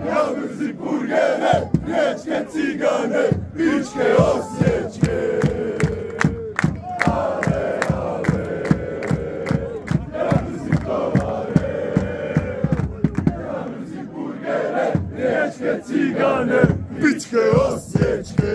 Ja mrzim burgere, riječke cigane, pičke osječke. Ale, ale, ja mrzim tovare. Ja mrzim burgere, riječke cigane, pičke osječke.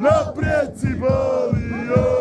Naprijed Cibalio!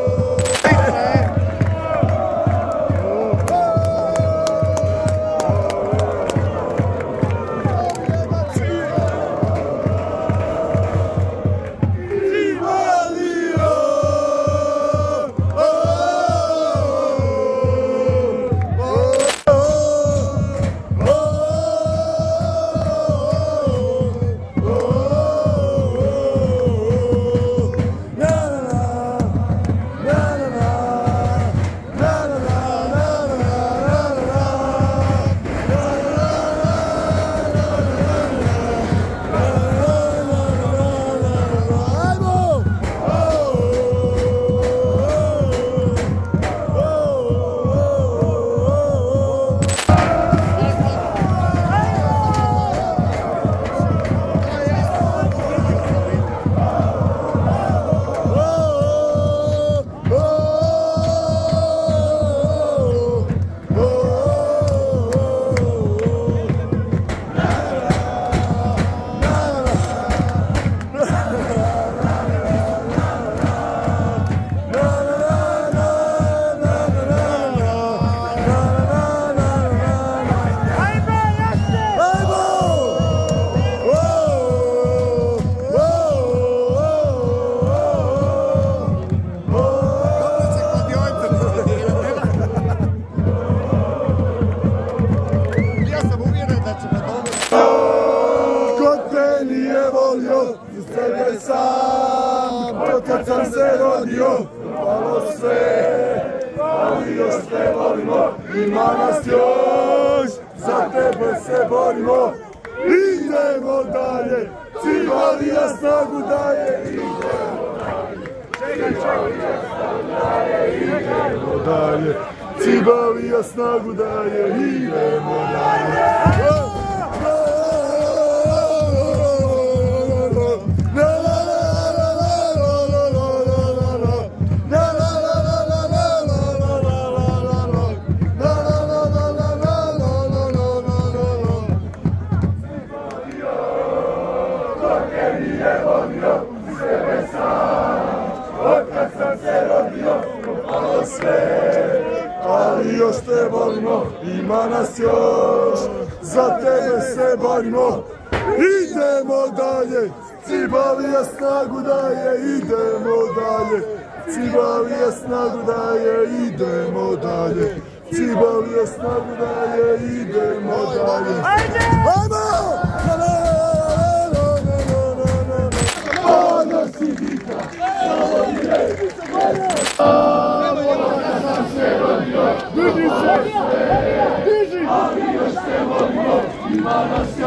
Za sebe sam, otkad sam se rodio, palo sve, ali još te volimo, ima nas još, za tebe se borimo, idemo dalje, Cibalija snagu daje, idemo dalje, Cibalija snagu daje, idemo dalje. Otkad sam se rodio, propalo sve, ali još te volimo, ima nas još, za tebe se borimo, idemo dalje, Cibalija snagu daje, idemo dalje, Cibalija snagu daje, idemo dalje, Cibalija snagu daje, idemo dalje. Ajmo! Diži se! Diži! Ali još te volimo, ima nas još.